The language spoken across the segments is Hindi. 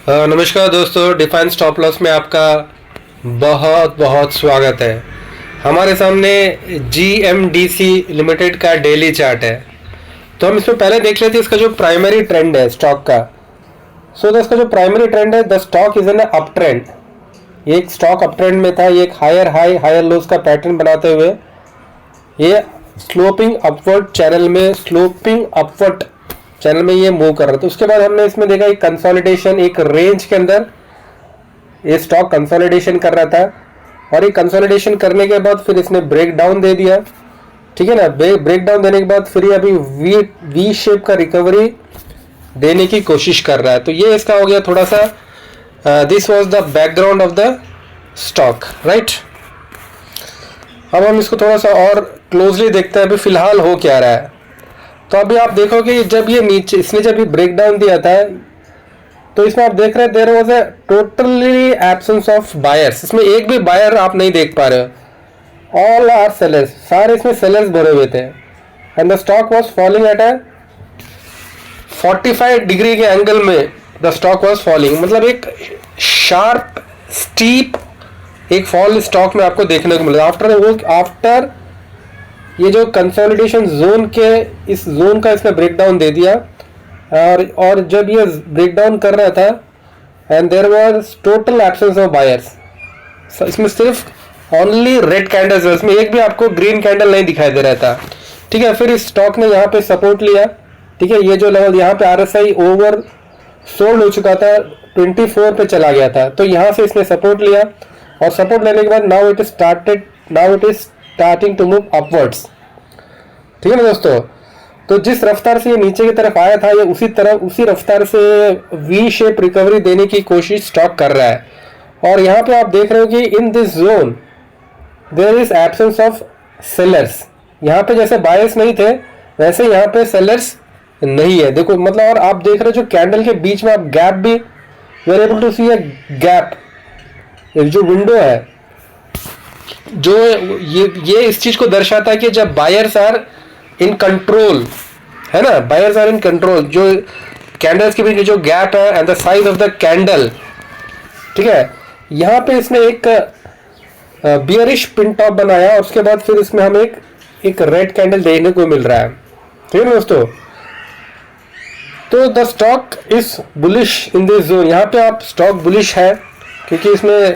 नमस्कार दोस्तों, डिफाइन स्टॉप लॉस में आपका बहुत बहुत स्वागत है। हमारे सामने GMDC लिमिटेड का डेली चार्ट है। तो हम इसमें पहले देख लेते हैं इसका जो प्राइमरी ट्रेंड है स्टॉक का। इसका जो प्राइमरी ट्रेंड है, the stock is in up trend. ये एक स्टॉक अप ट्रेंड में था। ये एक हायर हाई हायर लोज का पैटर्न बनाते हुए ये स्लोपिंग अपवर्ड चैनल में ये मूव कर रहा था। उसके बाद हमने इसमें देखा एक कंसोलिडेशन, एक रेंज के अंदर ये स्टॉक कंसोलिडेशन कर रहा था और ये कंसोलिडेशन करने के बाद फिर इसने ब्रेक डाउन दे दिया। ठीक है ना। ब्रेक डाउन देने के बाद फिर ये अभी वी शेप का रिकवरी देने की कोशिश कर रहा है। तो ये इसका हो गया थोड़ा सा, this was the background of the stock, right. अब हम इसको थोड़ा सा और क्लोजली देखते हैं अभी फिलहाल हो क्या रहा है। तो अभी आप देखोगे जब ये नीचे इसने जब ये ब्रेक डाउन दिया था तो इसमें आप देख रहे हैं there was a totally absence of buyers. इसमें एक भी बायर आप नहीं देख पा रहे हो। ऑल आर सेलर्स, सारे इसमें सेलर्स भरे हुए थे and the stock was falling at a 45 degree के एंगल में द स्टॉक वाज फॉलिंग। मतलब एक शार्प स्टीप एक फॉल स्टॉक में आपको देखने को मिला आफ्टर ये जो कंसोलिडेशन जोन के इस जोन का इसने ब्रेक डाउन दे दिया। और जब ये ब्रेक डाउन कर रहा था and there was total absence of buyers. इसमें सिर्फ ओनली रेड कैंडल्स, इसमें एक भी आपको ग्रीन कैंडल नहीं दिखाई दे रहा था। ठीक है। फिर इस स्टॉक ने यहाँ पे सपोर्ट लिया। ठीक है। ये जो लेवल यहाँ पे RSI ओवर सोल्ड हो चुका था, 24 पे चला गया था। तो यहाँ से इसने सपोर्ट लिया और सपोर्ट लेने के बाद now it is starting to move upwards. ठीक है ना दोस्तों। तो जिस रफ्तार से ये नीचे की तरफ आया था ये उसी रफ्तार से वी शेप रिकवरी देने की कोशिश स्टॉक कर रहा है। और यहाँ पे आप देख रहे हो कि in this zone there is absence of sellers. यहाँ पे जैसे बायर्स नहीं थे वैसे यहाँ पे सेलर्स नहीं है। देखो मतलब, और आप देख रहे हो जो कैंडल के बीच में आप गैप भी you are able to see a gap, जो विंडो है जो ये इस चीज को दर्शाता है कि जब बायर्स आर इन कंट्रोल, है ना, बायर्स आर इन कंट्रोल। जो कैंडल्स के बीच में जो गैप है and the size of the candle. ठीक है। यहाँ पे इसने एक बियरिश पिन टॉप बनाया और उसके बाद फिर इसमें हमें एक रेड कैंडल देखने को मिल रहा है। ठीक है दोस्तों। तो the stock is bullish in this zone. यहाँ पे आप स्टॉक बुलिश है क्योंकि इसमें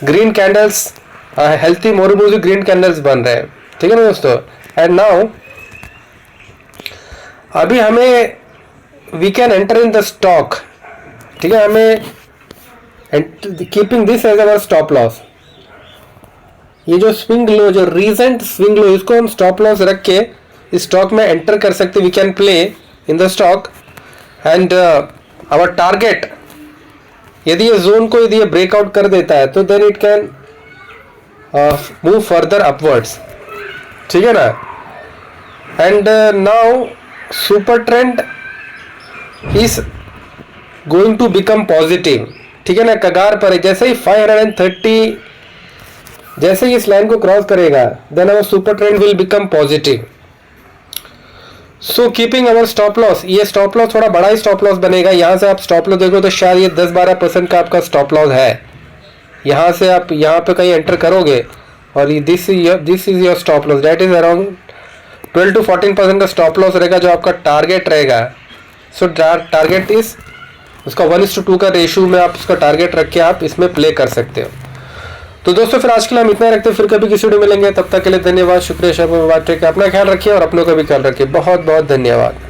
green candles, healthy marubozu green candles बन रहे हैं। ठीक है ना दोस्तों। एंड नाउ अभी हमें we can enter in the stock. ठीक है। हमें keeping this as our stop loss. ये जो स्विंग लो, जो रीसेंट स्विंग लो, इसको हम स्टॉप लॉस रख के इस स्टॉक में एंटर कर सकते। We can play in the stock and our target, यदि ये जोन को यदि ये ब्रेकआउट कर देता है तो then it can move further upwards. ठीक है ना। And now super trend is going to become positive. ठीक है ना। कगार पर जैसे ही 530 जैसे ही इस लाइन को क्रॉस करेगा then our super trend will become positive. So keeping our stop loss, ये स्टॉप लॉस थोड़ा बड़ा ही स्टॉप लॉस बनेगा। यहाँ से आप स्टॉप लॉस देखो तो शायद ये 10-12% का आपका स्टॉप लॉस है। यहाँ से आप यहाँ पे कहीं एंटर करोगे और this is your stop loss, that is around 12 to 14% का स्टॉप लॉस रहेगा जो आपका टारगेट रहेगा। सो टारगेट इज उसका 1:2 का रेशियो में आप उसका टारगेट रख के आप इसमें प्ले कर सकते हो। तो दोस्तों फिर आज के लिए हम इतना रखते हैं, फिर कभी किसी वीडियो मिलेंगे। तब तक के लिए धन्यवाद, शुक्रिया, शब्द, अपना ख्याल रखिए और अपनों का भी ख्याल रखिए। बहुत बहुत धन्यवाद।